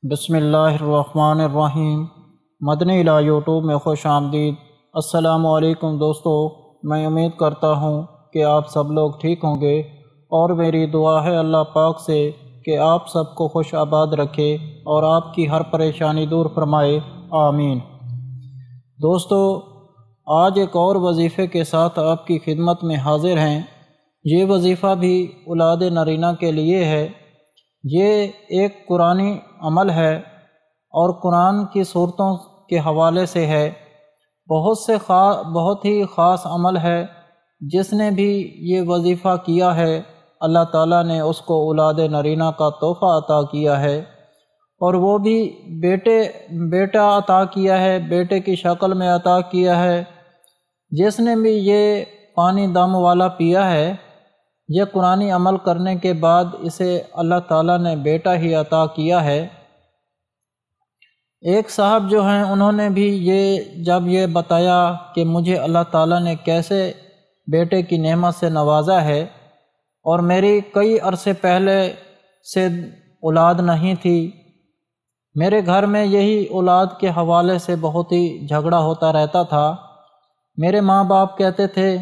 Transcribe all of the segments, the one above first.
بسم اللہ الرحمن الرحیم۔ مدنی لا یوٹیوب میں خوش آمدید۔ السلام علیکم دوستو، میں امید کرتا ہوں کہ آپ سب لوگ ٹھیک ہوں گے، اور میری دعا ہے اللہ پاک سے کہ آپ سب کو خوش آباد رکھے اور آپ کی ہر پریشانی دور فرمائے، آمین۔ دوستو، آج ایک اور وظیفے کے ساتھ آپ کی خدمت میں حاضر ہیں۔ یہ وظیفہ بھی اولاد نرینہ کے لیے ہے۔ یہ ایک قرآنی عمل ہے اور قرآن کی صورتوں کے حوالے سے ہے۔ بہت ہی خاص عمل ہے۔ جس نے بھی یہ وظیفہ کیا ہے، اللہ تعالیٰ نے اس کو اولاد نرینہ کا تحفہ عطا کیا ہے، اور وہ بھی بیٹا عطا کیا ہے، بیٹے کی شکل میں عطا کیا ہے۔ جس نے بھی یہ پانی دم والا پیا ہے، یہ قرآنی عمل کرنے کے بعد اسے اللہ تعالیٰ نے بیٹا ہی عطا کیا ہے۔ ایک صاحب جو ہیں، انہوں نے بھی جب یہ بتایا کہ مجھے اللہ تعالیٰ نے کیسے بیٹے کی نعمت سے نوازا ہے، اور میری کئی عرصے پہلے سے اولاد نہیں تھی، میرے گھر میں یہی اولاد کے حوالے سے بہت ہی جھگڑا ہوتا رہتا تھا۔ میرے ماں باپ کہتے تھے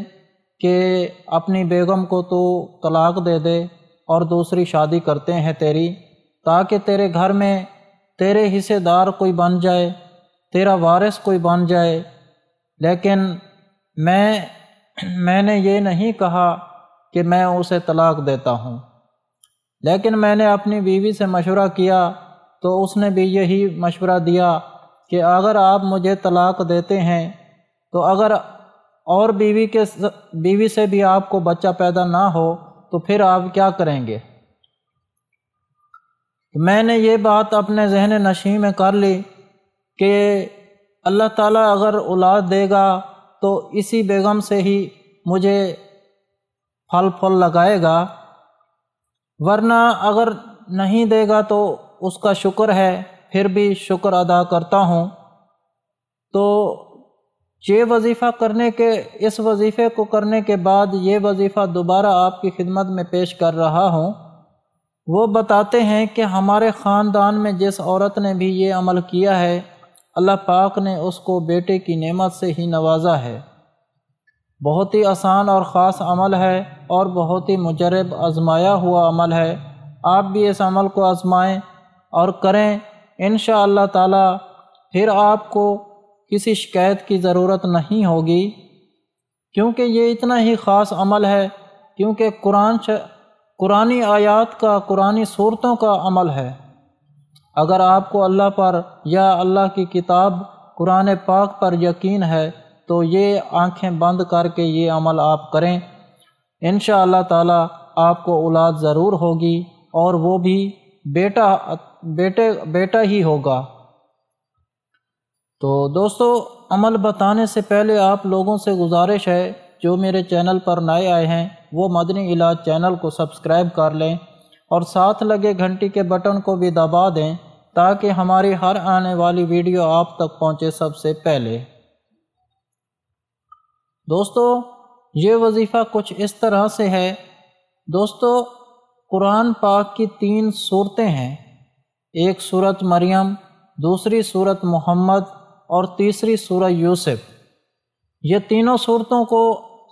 کہ اپنی بیگم کو تو طلاق دے دے اور دوسری شادی کرتے ہیں تیری، تاکہ تیرے گھر میں تیرے حصے دار کوئی بن جائے، تیرا وارث کوئی بن جائے۔ لیکن میں نے یہ نہیں کہا کہ میں اسے طلاق دیتا ہوں، لیکن میں نے اپنی بیوی سے مشورہ کیا تو اس نے بھی یہی مشورہ دیا کہ اگر آپ مجھے طلاق دیتے ہیں تو اگر اور بیوی سے بھی آپ کو بچہ پیدا نہ ہو تو پھر آپ کیا کریں گے؟ میں نے یہ بات اپنے ذہن نشین میں کر لی کہ اللہ تعالیٰ اگر اولاد دے گا تو اسی بیگم سے ہی مجھے پھل لگائے گا، ورنہ اگر نہیں دے گا تو اس کا شکر ہے، پھر بھی شکر ادا کرتا ہوں۔ تو یہ وظیفہ اس وظیفے کو کرنے کے بعد یہ وظیفہ دوبارہ آپ کی خدمت میں پیش کر رہا ہوں۔ وہ بتاتے ہیں کہ ہمارے خاندان میں جس عورت نے بھی یہ عمل کیا ہے، اللہ پاک نے اس کو بیٹے کی نعمت سے ہی نوازا ہے۔ بہت ہی آسان اور خاص عمل ہے، اور بہت ہی مجرب آزمایا ہوا عمل ہے۔ آپ بھی اس عمل کو آزمائیں اور کریں، انشاءاللہ تعالی پھر آپ کو کسی شکایت کی ضرورت نہیں ہوگی، کیونکہ یہ اتنا ہی خاص عمل ہے، کیونکہ قرآنی آیات کا، قرآنی صورتوں کا عمل ہے۔ اگر آپ کو اللہ پر یا اللہ کی کتاب قرآن پاک پر یقین ہے تو یہ آنکھیں بند کر کے یہ عمل آپ کریں، انشاءاللہ تعالی آپ کو اولاد ضرور ہوگی، اور وہ بھی بیٹا ہی ہوگا۔ تو دوستو، عمل بتانے سے پہلے آپ لوگوں سے گزارش ہے، جو میرے چینل پر نئے آئے ہیں وہ مدنی علاج چینل کو سبسکرائب کر لیں، اور ساتھ لگے گھنٹی کے بٹن کو بھی دبا دیں، تاکہ ہماری ہر آنے والی ویڈیو آپ تک پہنچے سب سے پہلے۔ دوستو، یہ وظیفہ کچھ اس طرح سے ہے۔ دوستو، قرآن پاک کی 3 صورتیں ہیں، ایک سورۃ مریم، دوسری سورۃ محمد، اور تیسری سورہ یوسف۔ یہ تینوں صورتوں کو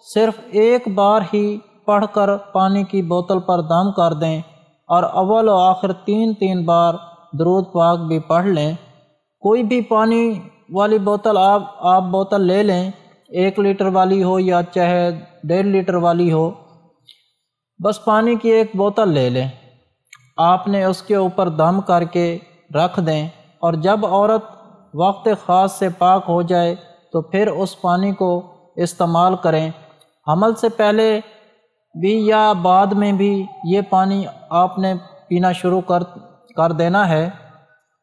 صرف ایک بار ہی پڑھ کر پانی کی بوتل پر دم کر دیں، اور اول و آخر 3 بار درود پاک بھی پڑھ لیں۔ کوئی بھی پانی والی بوتل آپ بوتل لے لیں، 1 لیٹر والی ہو یا چاہے 1.5 لیٹر والی ہو، بس پانی کی ایک بوتل لے لیں، آپ نے اس کے اوپر دم کر کے رکھ دیں، اور جب عورت وقت خاص سے پاک ہو جائے تو پھر اس پانی کو استعمال کریں۔ حمل سے پہلے بھی یا بعد میں بھی یہ پانی آپ نے پینا شروع کر دینا ہے،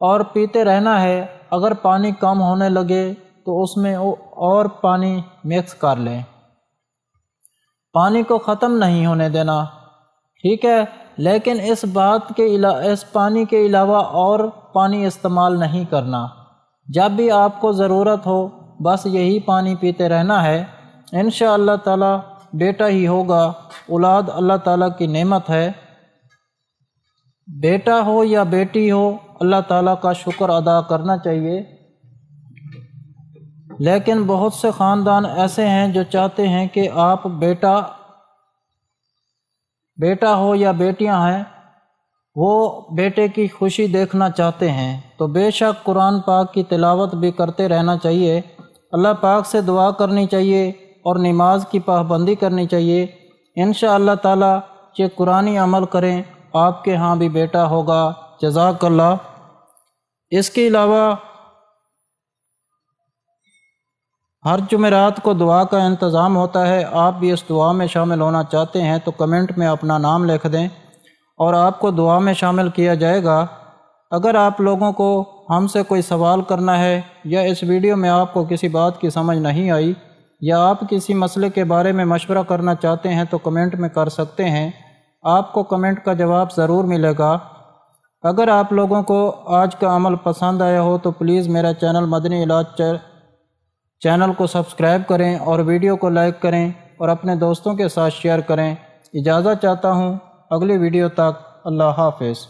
اور پیتے رہنا ہے۔ اگر پانی کم ہونے لگے تو اس میں اور پانی مکس کر لیں، پانی کو ختم نہیں ہونے دینا، ٹھیک ہے؟ لیکن اس پانی کے علاوہ اور پانی استعمال نہیں کرنا۔ جب بھی آپ کو ضرورت ہو بس یہی پانی پیتے رہنا ہے، انشاءاللہ تعالی بیٹا ہی ہوگا۔ اولاد اللہ تعالیٰ کی نعمت ہے، بیٹا ہو یا بیٹی ہو، اللہ تعالیٰ کا شکر ادا کرنا چاہیے۔ لیکن بہت سے خاندان ایسے ہیں جو چاہتے ہیں کہ آپ بیٹا ہو یا بیٹیاں ہیں، وہ بیٹے کی خوشی دیکھنا چاہتے ہیں، تو بے شک قرآن پاک کی تلاوت بھی کرتے رہنا چاہیے، اللہ پاک سے دعا کرنی چاہیے اور نماز کی پابندی کرنی چاہیے۔ انشاءاللہ تعالی یہ قرآنی عمل کریں، آپ کے ہاں بھی بیٹا ہوگا۔ جزاک اللہ۔ اس کے علاوہ ہر جمعرات کو دعا کا انتظام ہوتا ہے، آپ بھی اس دعا میں شامل ہونا چاہتے ہیں تو کمنٹ میں اپنا نام لکھ دیں اور آپ کو دعا میں شامل کیا جائے گا۔ اگر آپ لوگوں کو ہم سے کوئی سوال کرنا ہے یا اس ویڈیو میں آپ کو کسی بات کی سمجھ نہیں آئی یا آپ کسی مسئلے کے بارے میں مشورہ کرنا چاہتے ہیں تو کمنٹ میں کر سکتے ہیں، آپ کو کمنٹ کا جواب ضرور ملے گا۔ اگر آپ لوگوں کو آج کا عمل پسند آیا ہو تو پلیز میرا چینل مدنی علاج چینل کو سبسکرائب کریں اور ویڈیو کو لائک کریں اور اپنے دوستوں کے ساتھ شیئر کریں۔ اجازت چاہتا ہوں، اگلی ویڈیو تک اللہ حافظ۔